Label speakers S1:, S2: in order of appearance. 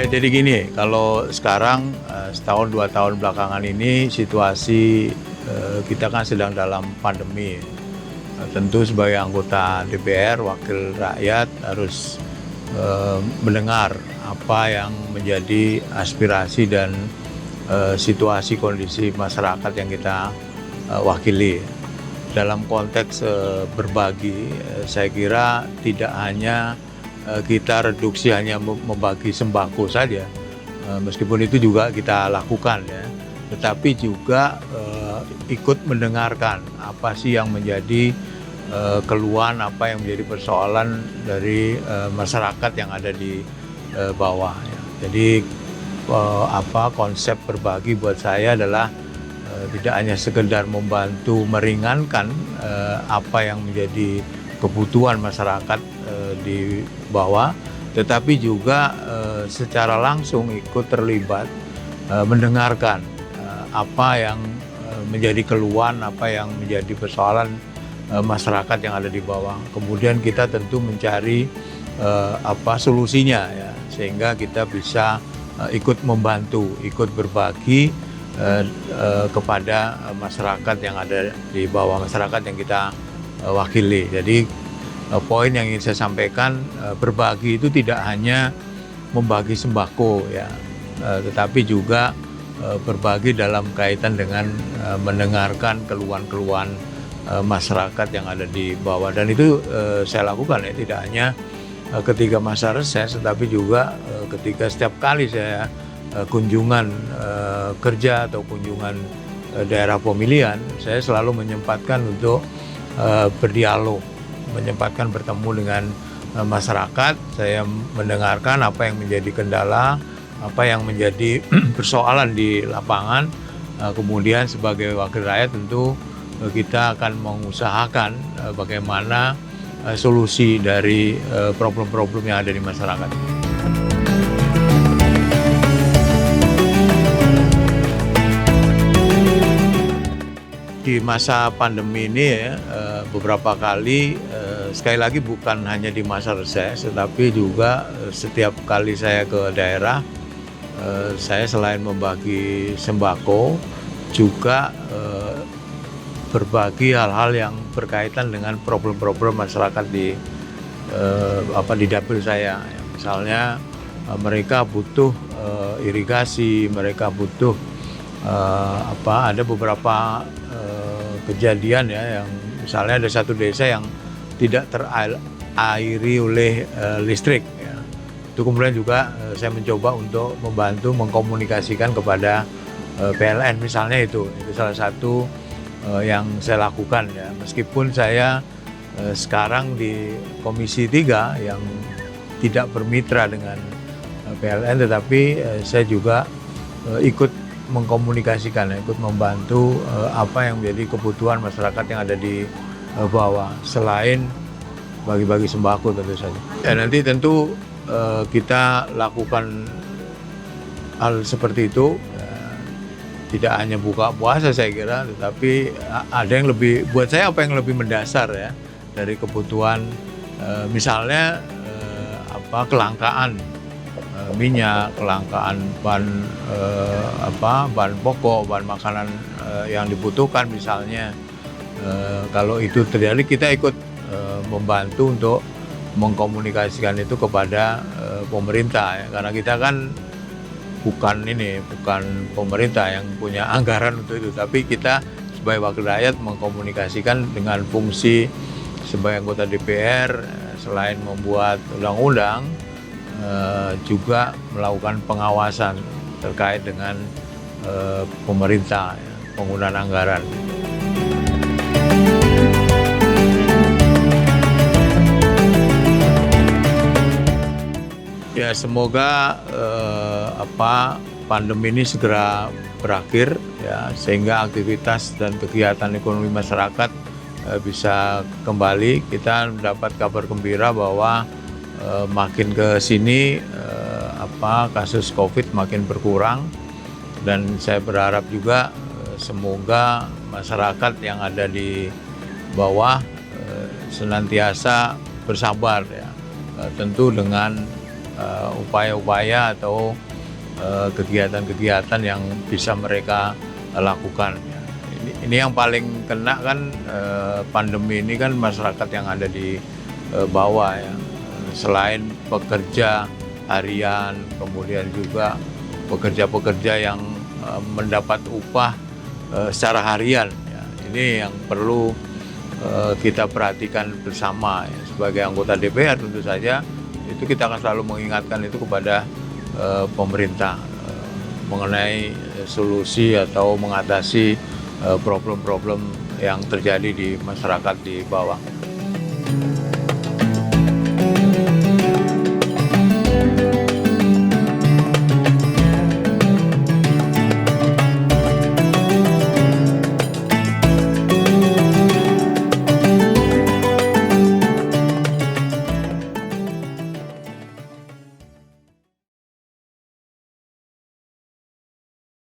S1: Ya jadi gini, kalau sekarang setahun 2 tahun belakangan ini situasi kita kan sedang dalam pandemi. Tentu sebagai anggota DPR, wakil rakyat harus mendengar apa yang menjadi aspirasi dan situasi kondisi masyarakat yang kita wakili. Dalam konteks berbagi, saya kira tidak hanya kita reduksi hanya membagi sembako saja, meskipun itu juga kita lakukan ya, tetapi juga ikut mendengarkan apa sih yang menjadi keluhan, apa yang menjadi persoalan dari masyarakat yang ada di bawah ya. Jadi konsep berbagi buat saya adalah tidak hanya sekedar membantu meringankan apa yang menjadi kebutuhan masyarakat di bawah, tetapi juga secara langsung ikut terlibat mendengarkan apa yang menjadi keluhan, apa yang menjadi persoalan masyarakat yang ada di bawah. Kemudian kita tentu mencari solusinya ya, sehingga kita bisa ikut membantu, ikut berbagi kepada masyarakat yang ada di bawah, masyarakat yang kita wakili. Jadi poin yang ingin saya sampaikan, berbagi itu tidak hanya membagi sembako ya, tetapi juga berbagi dalam kaitan dengan mendengarkan keluhan-keluhan masyarakat yang ada di bawah. Dan itu saya lakukan ya, tidak hanya ketika masa reses, tetapi juga ketika setiap kali saya kunjungan kerja atau kunjungan daerah pemilihan, saya selalu menyempatkan untuk berdialog, menyempatkan bertemu dengan masyarakat. Saya mendengarkan apa yang menjadi kendala, apa yang menjadi persoalan di lapangan. Kemudian sebagai wakil rakyat tentu kita akan mengusahakan bagaimana solusi dari problem-problem yang ada di masyarakat. Di masa pandemi ini ya, beberapa kali, sekali lagi bukan hanya di masa reses, tetapi juga setiap kali saya ke daerah, saya selain membagi sembako, juga berbagi hal-hal yang berkaitan dengan problem-problem masyarakat di dapil saya. Misalnya mereka butuh irigasi, mereka butuh ada beberapa kejadian ya, yang misalnya ada satu desa yang tidak terairi oleh listrik ya. Itu kemudian juga saya mencoba untuk membantu mengkomunikasikan kepada PLN misalnya, itu salah satu yang saya lakukan ya. Meskipun saya sekarang di Komisi 3 yang tidak bermitra dengan PLN, tetapi saya juga ikut mengkomunikasikan, ikut membantu apa yang menjadi kebutuhan masyarakat yang ada di bawah, selain bagi-bagi sembako tentu saja. Ya, nanti tentu kita lakukan hal seperti itu, tidak hanya buka puasa saya kira, tetapi ada yang lebih, buat saya apa yang lebih mendasar ya, dari kebutuhan misalnya kelangkaan minyak, kelangkaan bahan pokok, bahan makanan yang dibutuhkan misalnya. Kalau itu terjadi, kita ikut membantu untuk mengkomunikasikan itu kepada pemerintah ya. Karena kita kan bukan pemerintah yang punya anggaran untuk itu, tapi kita sebagai wakil rakyat mengkomunikasikan dengan fungsi sebagai anggota DPR, selain membuat undang-undang, juga melakukan pengawasan terkait dengan pemerintah ya, penggunaan anggaran. Ya, semoga pandemi ini segera berakhir ya, sehingga aktivitas dan kegiatan ekonomi masyarakat bisa kembali. Kita mendapat kabar gembira bahwa makin ke sini kasus COVID makin berkurang, dan saya berharap juga semoga masyarakat yang ada di bawah senantiasa bersabar ya, tentu dengan upaya-upaya atau kegiatan-kegiatan yang bisa mereka lakukan. Ini yang paling kena kan pandemi ini kan masyarakat yang ada di bawah ya. Selain pekerja harian, kemudian juga pekerja-pekerja yang mendapat upah secara harian. Ya. Ini yang perlu kita perhatikan bersama ya. Sebagai anggota DPR tentu saja itu kita akan selalu mengingatkan itu kepada pemerintah mengenai solusi atau mengatasi problem-problem yang terjadi di masyarakat di bawah.